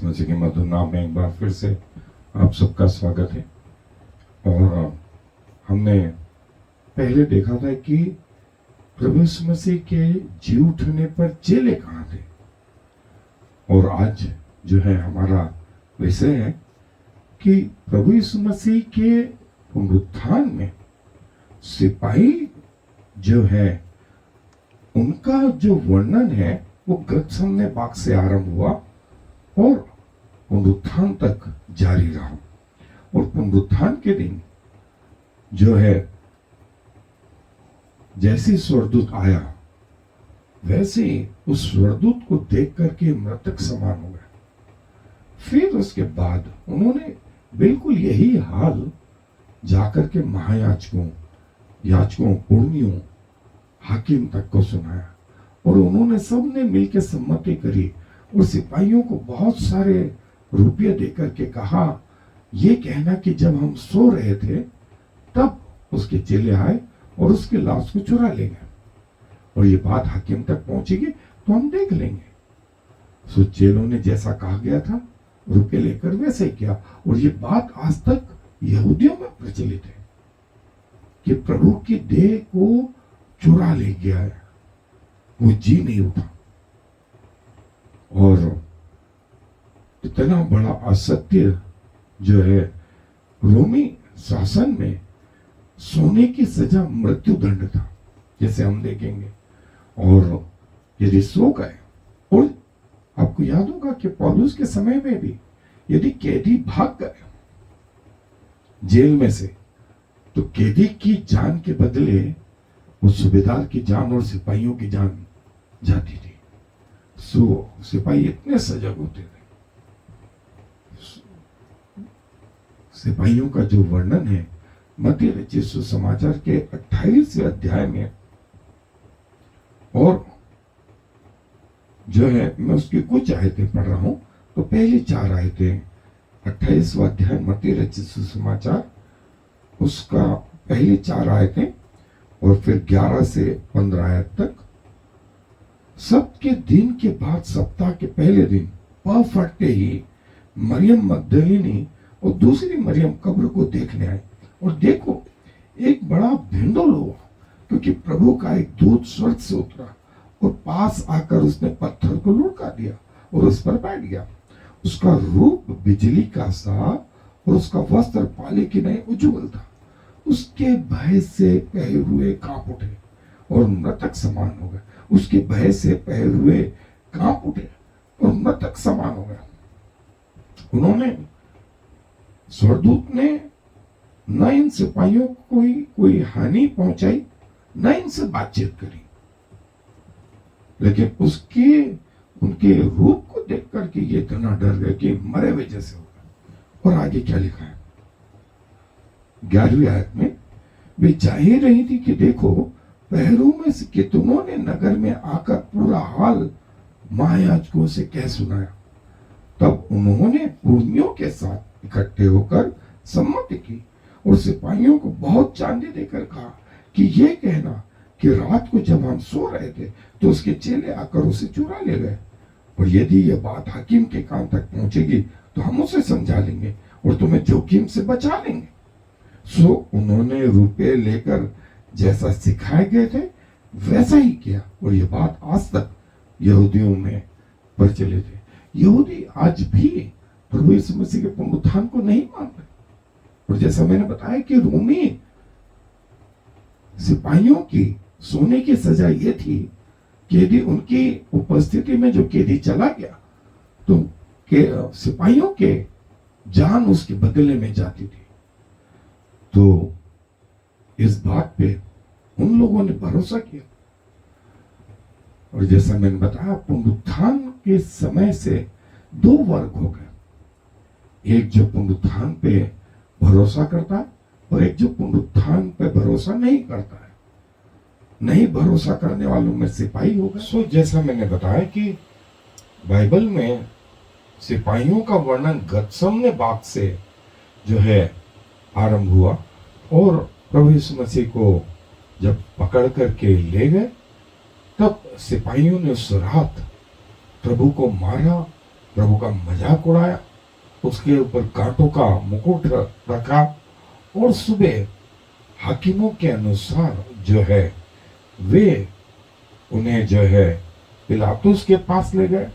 मसीह के मधुर नाम में एक बार फिर से आप सबका स्वागत है। और हमने पहले देखा था कि प्रभु यीशु मसीह के जी उठने पर चेले कहाँ थे, और आज जो है हमारा विषय है कि प्रभु यीशु मसीह के पुनरुत्थान में सिपाही जो है उनका जो वर्णन है वो गतसमने बाग से आरंभ हुआ और पुनरुत्थान तक जारी रहा। और पुनरुत्थान के दिन जो है जैसे स्वर्गदूत आया वैसे ही उस स्वर्गदूत को देख करके मृतक समान हो गए। फिर उसके बाद उन्होंने बिल्कुल यही हाल जाकर के महायाजकों, याजकों, पुर्णियों, हाकिम तक को सुनाया, और उन्होंने सबने मिलकर सम्मति करी और सिपाहियों को बहुत सारे रुपये देकर के कहा, ये कहना कि जब हम सो रहे थे तब उसके चेले आए और उसके लाश को चुरा ले गए, और ये बात हाकिम तक पहुंचेगी तो हम देख लेंगे। सो चेलों ने जैसा कहा गया था रुपये लेकर वैसे ही किया, और ये बात आज तक यहूदियों में प्रचलित है कि प्रभु की देह को चुरा ले गया है, वो जी नहीं उठा। और इतना बड़ा असत्य जो है, रोमी शासन में सोने की सजा मृत्यु दंड था, जैसे हम देखेंगे। और यदि सो गए, और आपको याद होगा कि पौलुस के समय में भी यदि कैदी भाग गए जेल में से, तो कैदी की जान के बदले वो सूबेदार की जान और सिपाहियों की जान जाती थी। सो सिपाही इतने सजग होते थे। सिपाहियों का जो वर्णन है मत्ती रचित सुसमाचार के 28वें अध्याय में, और जो है मैं उसकी कुछ आयतें पढ़ रहा हूं। तो पहली 4 आयतें 28वां अध्याय मत्ती रचित सुसमाचार, उसका पहली 4 आयतें और फिर 11 से 15 आयत तक। सबके दिन के बाद सप्ताह के पहले दिन पह फटते ही मरियम मगदलिनी और दूसरी मरियम कब्र को देखने आई, और देखो एक बड़ा भिंडोल हुआ, क्योंकि प्रभु का एक दूत स्वर्ग से उतरा और पास आकर उसने पत्थर को लुढ़का दिया और उस पर बैठ गया। उसका रूप बिजली का सा और उसका वस्त्र पाले की नहीं उज्ज्वल था। उसके भय से पहे हुए कांप उठे और मृतक समान हो गए। उसके भय से पहे हुए कांप उठे और मृतक समान हो गए। उन्होंने, स्वर्गदूत ने न इन सिपाहियों को कोई हानि पहुंचाई, न इनसे बातचीत करी, लेकिन उनके रूप को देख करके ये इतना डर गए कि मरे हुए जैसे हो गए। और आगे क्या लिखा है 11वीं आयत में, वे जा ही रही थी कि देखो पहरों में से कितनों ने नगर में आकर पूरा हाल महायाजकों से कह सुनाया। तब उन्होंने पुर्नियों के साथ इकट्ठे होकर सम्मति की और सिपाहियों को बहुत चांदी देकर कहा कि ये कहना कि रात को जब हम सो रहे थे तो उसके चेले आकर उसे चुरा ले गए, और यदि यह बात हाकिम के कान तक पहुंचेगी तो हम उसे समझा लेंगे और तुम्हें जोखिम से बचा लेंगे। सो उन्होंने रुपये लेकर जैसा सिखाए गए थे वैसा ही किया, और यह बात आज तक यहूदियों में प्रचलित है। यहूदी आज भी प्रभु यीशु मसीह के पुनरुत्थान को नहीं मानते। और जैसा मैंने बताया कि रोमी सिपाहियों की सोने की सजा ये थी कि यदि उनकी उपस्थिति में जो कैदी चला गया तो सिपाहियों के जान उसके बदले में जाती थी। तो इस बात पे उन लोगों ने भरोसा किया, और जैसा मैंने बताया पुनरुत्थान के समय से 2 वर्ग हो गए। एक जो पुनरुत्थान पे भरोसा करता है और एक जो पुनरुत्थान पे भरोसा नहीं करता है। नहीं भरोसा करने वालों में सिपाही होगा। सो जैसा मैंने बताया कि बाइबल में सिपाहियों का वर्णन गतसमने बाग से जो है आरंभ हुआ, और प्रभु यीशु मसीह को जब पकड़ करके ले गए तब सिपाहियों ने उस रात प्रभु को मारा प्रभु का मजाक उड़ाया, उसके ऊपर कांटों का मुकुट रखा, और सुबह हाकिमों के अनुसार जो है वे उन्हें जो है पिलातुस के पास ले गए।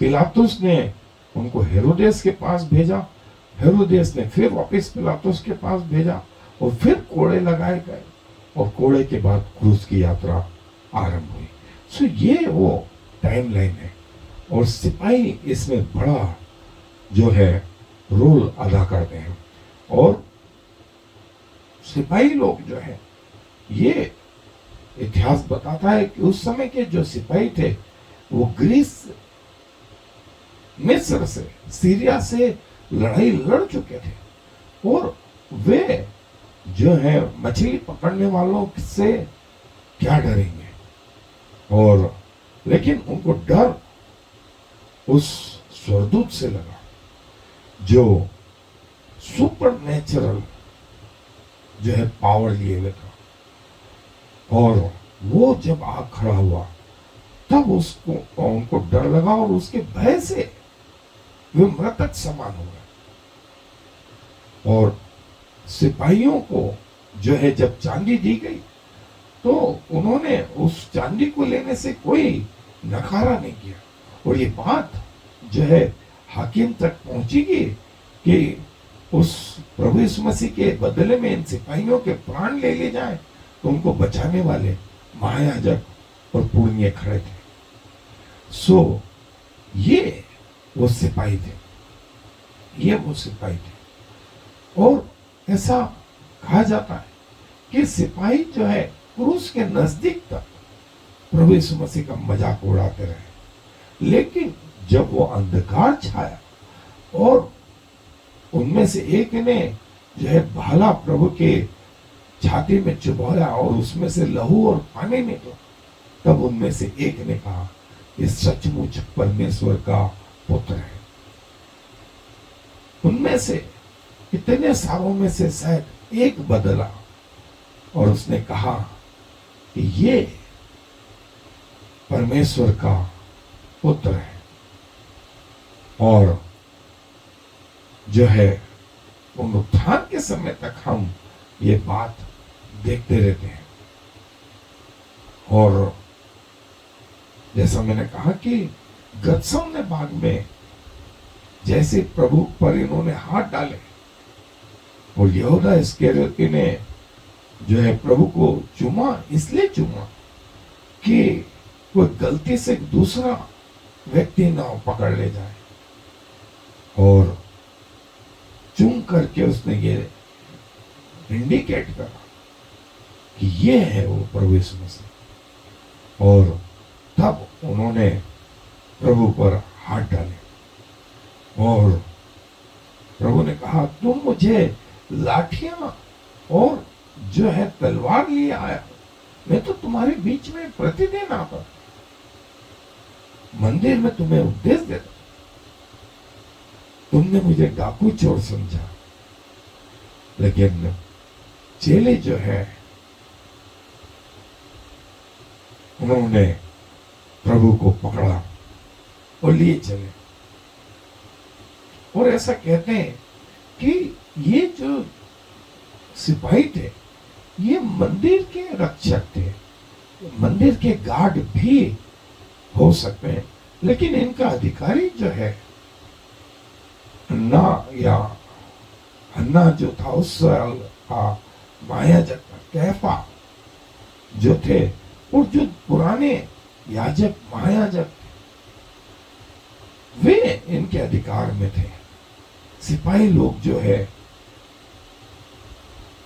पिलातुस ने उनको हेरोदेस के पास भेजा, हेरोदेस ने फिर वापस पिलातुस के पास भेजा, और फिर कोड़े लगाए गए, और कोड़े के बाद क्रूस की यात्रा आरंभ हुई। सो ये वो टाइमलाइन है, और सिपाही इसमें बड़ा जो है रोल अदा करते हैं। और सिपाही लोग जो है, ये इतिहास बताता है कि उस समय के जो सिपाही थे वो ग्रीस, मिस्र से, सीरिया से लड़ाई लड़ चुके थे, और वे जो है मछली पकड़ने वालों से क्या डरेंगे। और लेकिन उनको डर उस स्वर्गदूत से लगा जो सुपर नेचुरल जो है पावर लिए हुए था, और वो जब आ खड़ा हुआ तब उसको उनको डर लगा, और उसके भय से वे मृतक समान हो गए। और सिपाहियों को जो है जब चांदी दी गई तो उन्होंने उस चांदी को लेने से कोई नकारा नहीं किया, और ये बात जो है हाकिम तक पहुंचेगी कि उस प्रभु यीशु मसीह के बदले में इन सिपाहियों के प्राण ले लिए जाए, तो उनको बचाने वाले महायाजक और पुण्य खड़े थे। सो ये वो सिपाही थे, ये वो सिपाही थे। और ऐसा कहा जाता है कि सिपाही जो है क्रूस के नजदीक तक प्रभु यीशु मसीह का मजाक उड़ाते रहे, लेकिन जब वो अंधकार छाया और उनमें से एक ने जो है भाला प्रभु के छाती में चुभोया और उसमें से लहू और पानी निकला, तब उनमें से एक ने कहा, ये सचमुच परमेश्वर का पुत्र है। उनमें से इतने सारों में से शायद एक बदला, और उसने कहा कि ये परमेश्वर का पुत्र है। और जो है पुनरुत्थान के समय तक हम ये बात देखते रहते हैं। और जैसा मैंने कहा कि गतसमने बाग में जैसे प्रभु पर इन्होंने हाथ डाले, और यहूदा इस्करियोती ने जो है प्रभु को चूमा, इसलिए चूमा कि कोई गलती से दूसरा व्यक्ति ना पकड़ ले जाए, और चूम करके उसने ये इंडिकेट करा कि ये है वो प्रभु यीशु मसीह। और तब उन्होंने प्रभु पर हाथ डाले, और प्रभु ने कहा, तुम मुझे लाठियां और जो है तलवार लिए आया, मैं तो तुम्हारे बीच में प्रतिदिन आता, मंदिर में तुम्हें उपदेश देता, तुमने मुझे डाकू चोर समझा। लेकिन चेले जो है उन्होंने प्रभु को पकड़ा और लिए चले। और ऐसा कहते हैं कि ये जो सिपाही थे ये मंदिर के रक्षक थे, मंदिर के गार्ड भी हो सकते हैं, लेकिन इनका अधिकारी जो है अन्ना जो था उस साल का महायाजक कैफा जो थे, और जो पुराने याजक महायाजक वे इनके अधिकार में थे। सिपाही लोग जो है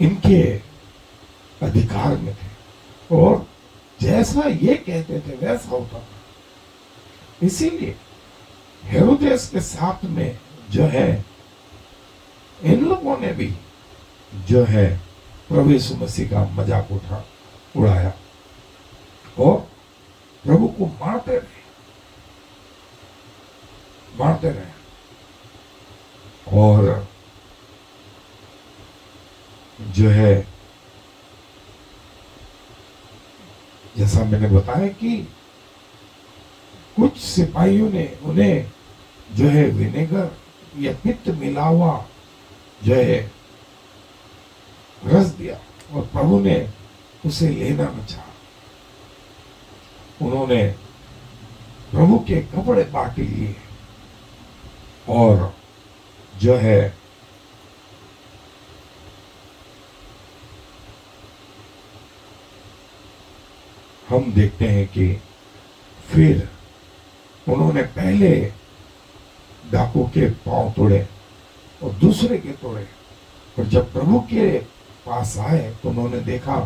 इनके अधिकार में थे, और जैसा ये कहते थे वैसा होता था। इसीलिए हेरोदेस के साथ में जो है इन लोगों ने भी जो है प्रभु यीशु मसीह का मजाक उड़ाया, और प्रभु को मारते रहे। और जो है जैसा मैंने बताया कि कुछ सिपाहियों ने उन्हें जो है विनेगर या पित्त मिला हुआ जो है रस दिया और प्रभु ने उसे लेना न चाहा। उन्होंने प्रभु के कपड़े बांट लिए और जो है हम देखते हैं कि फिर उन्होंने पहले डाकू के पांव तोड़े और दूसरे के तोड़े, और जब प्रभु के पास आए तो उन्होंने देखा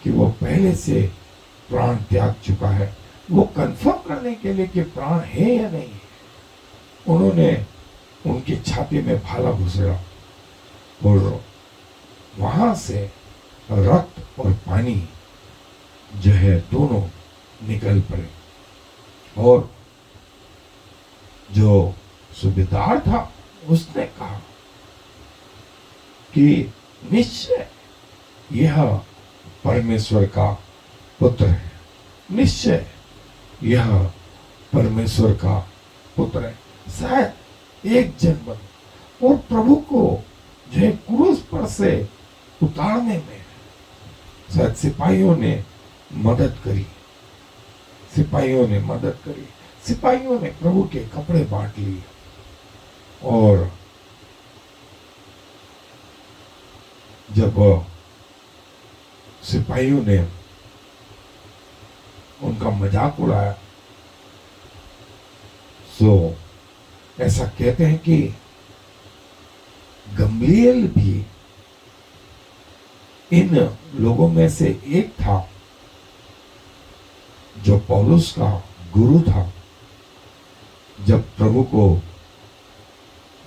कि वो पहले से प्राण त्याग चुका है। वो कंफर्म करने के लिए कि प्राण है या नहीं है, उन्होंने उनकी छाती में भाला घुसेड़ा और वहां से रक्त और पानी जो है दोनों निकल पड़े। और जो सूबेदार था उसने कहा कि निश्चय यह परमेश्वर का पुत्र है, निश्चय यह परमेश्वर का पुत्र है। शायद एक जन बन और प्रभु को जो है क्रूस पर से उतारने में शायद सिपाहियों ने मदद करी, सिपाहियों ने मदद करी। सिपाहियों ने प्रभु के कपड़े बांट लिए और जब सिपाहियों ने उनका मजाक उड़ाया तो ऐसा कहते हैं कि गम्लीएल भी इन लोगों में से एक था जो पौलुस का गुरु था। जब प्रभु को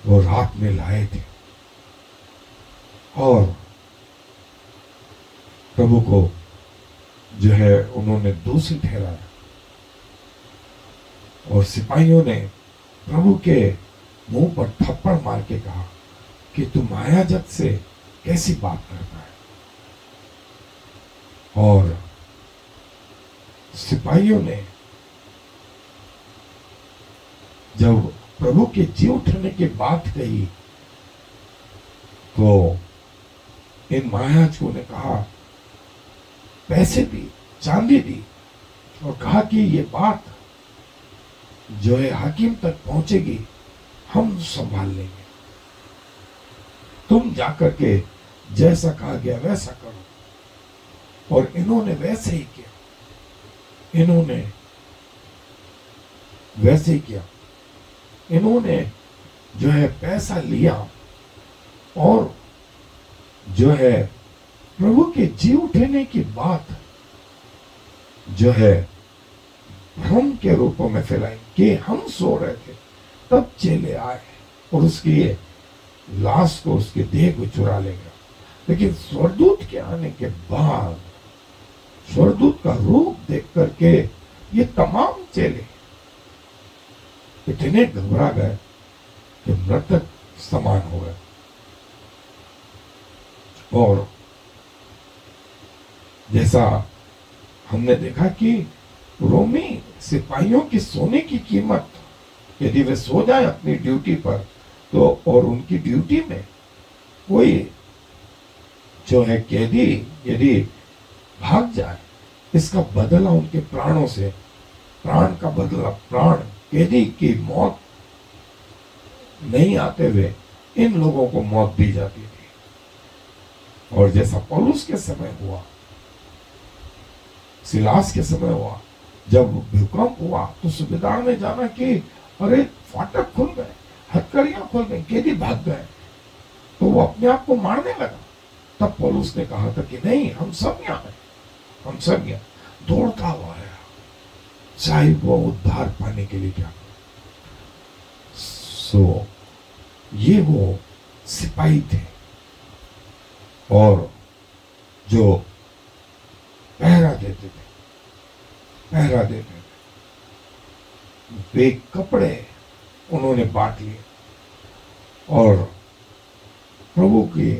वो रात में लाए थे और प्रभु को जो है उन्होंने दोषी ठहराया और सिपाहियों ने प्रभु के मुंह पर थप्पड़ मार के कहा कि तू मायाजत से कैसी बात करता है। और सिपाहियों ने जब प्रभु के जी उठने की बात कही तो इन महायाजकों ने कहा, पैसे दी, चांदी दी और कहा कि ये बात जो है हाकिम तक पहुंचेगी, हम संभाल लेंगे, तुम जाकर के जैसा कहा गया वैसा करो। और इन्होंने वैसे ही किया, इन्होंने वैसे ही किया। इन्होंने जो है पैसा लिया और जो है प्रभु के जी उठने की बात जो है भ्रम के रूपों में फैलाई कि हम सो रहे थे, तब चेले आए और उसकी लाश को, उसके देह को चुरा ले गया। लेकिन स्वर्गदूत के आने के बाद स्वर्गदूत का रूप देख करके ये तमाम चेले इतने घबरा गए कि मृतक समान हो गए। और जैसा हमने देखा कि रोमी सिपाहियों की सोने की कीमत, यदि वे सो जाए अपनी ड्यूटी पर तो, और उनकी ड्यूटी में कोई जो है कैदी यदि भाग जाए, इसका बदला उनके प्राणों से, प्राण का बदला, प्राण कैदी की मौत नहीं आते हुए इन लोगों को मौत दी जाती थी। और जैसा पौलुस के समय हुआ, सिलास के समय हुआ, जब भूकंप हुआ तो सूबेदार ने जाना कि अरे फाटक खुल गए, हथकड़ियां खुल गई, कैदी भाग गए, तो वो अपने आप को मारने लगा। तब पौलुस ने कहा था कि नहीं, हम सब यहाँ हैं, हम सब यहाँ। दौड़ता हुआ आया, चाहे वो उद्धार पाने के लिए क्या। सो ये वो सिपाही थे और जो पहरा देते थे, पहरा देते थे। वे कपड़े उन्होंने बांट लिए और प्रभु के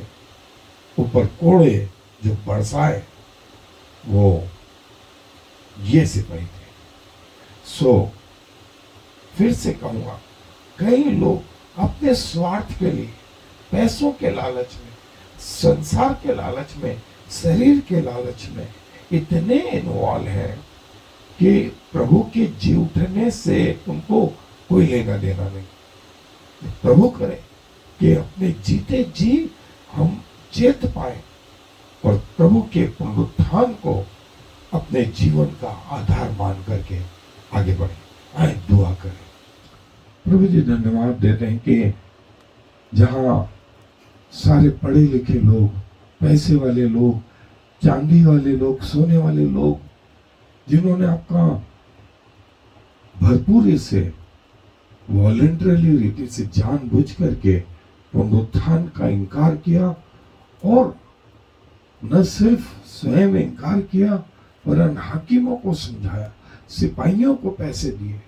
ऊपर कोड़े जो बरसाए वो ये सिपाही थे। सो फिर से कहूंगा, कई लोग अपने स्वार्थ के लिए, पैसों के लालच में, संसार के लालच में, शरीर के लालच में इतने इन्वॉल्व है कि प्रभु के जी उठने से उनको कोई लेना देना नहीं। प्रभु करे कि अपने जीते जी हम चेत पाए और प्रभु के पुनरुत्थान को अपने जीवन का आधार मान करके आगे बढ़े। आए दुआ करें। प्रभु जी धन्यवाद देते हैं कि जहां सारे पढ़े लिखे लोग, पैसे वाले लोग, चांदी वाले लोग, सोने वाले लोग, जिन्होंने आपका भरपूरी से वॉलंटरली रीति से जानबूझ करके पुनरुत्थान का इनकार किया और न सिर्फ स्वयं इनकार किया वरन हाकिमों को समझाया, सिपाहियों को पैसे दिए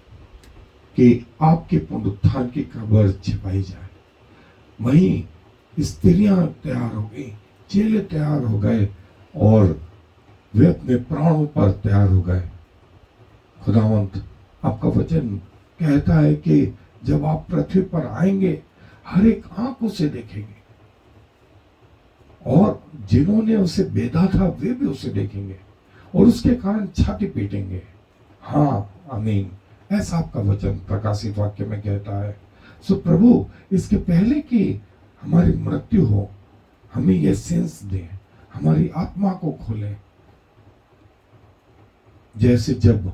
कि आपके पुनरुत्थान की खबर छिपाई जाए। वहीं स्त्रियां तैयार हो गई, चेले तैयार हो गए और वे अपने प्राणों पर तैयार हो गए। खुदावंत, आपका वचन कहता है कि जब आप पृथ्वी पर आएंगे हर एक आंख उसे देखेंगे और जिन्होंने उसे बेधा था वे भी उसे देखेंगे और उसके कारण छाती पीटेंगे। हाँ, आमीन। ऐसा आपका वचन प्रकाशित वाक्य में कहता है। सो प्रभु, इसके पहले कि हमारी मृत्यु हो हमें यह सेंस दे, हमारी आत्मा को खोले। जैसे जब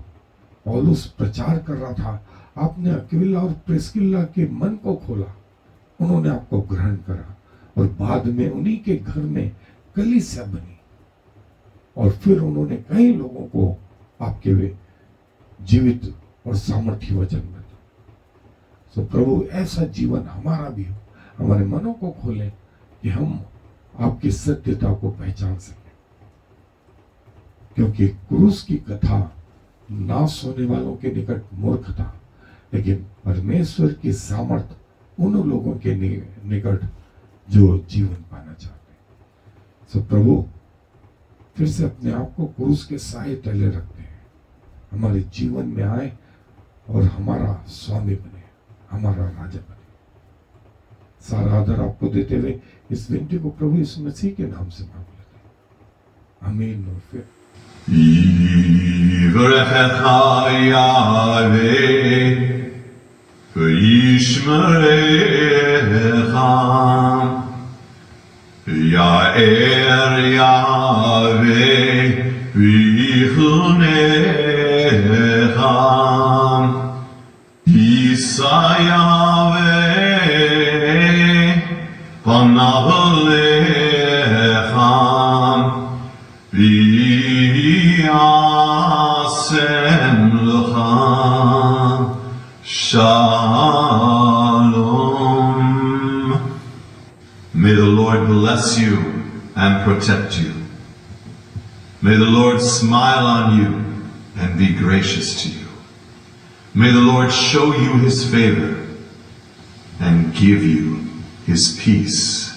पौलुस प्रचार कर रहा था, आपने अक्विला और प्रिस्किल्ला के मन को खोला, उन्होंने आपको ग्रहण करा और बाद में उन्हीं के घर में कलीसिया बनी और फिर उन्होंने कई लोगों को आपके वे जीवित और सामर्थ्य वचन में। सो प्रभु, ऐसा जीवन हमारा भी हो, हमारे मनों को खोले कि हम आपकी सत्यता को पहचान सकें। क्योंकि क्रूस की कथा नाश होने वालों के निकट मूर्ख था, लेकिन परमेश्वर की सामर्थ उन लोगों के निकट जो जीवन पाना चाहते हैं। सो प्रभु, फिर से अपने आप को क्रूस के साए तले रखते हैं, हमारे जीवन में आए और हमारा स्वामी बने, हमारा राजा बने। सारा आदर आपको देते हुए इस विनती को प्रभु यीशु मसीह के नाम से मांग लेते हैं, आमीन। और फिर Ya'er Yahweh v'yichunecha Yisa Yahweh panav alecha v'yasem lecha Shalom. May the Lord bless you and protect you. May the Lord smile on you and be gracious to you. May the Lord show you his favor and give you his peace.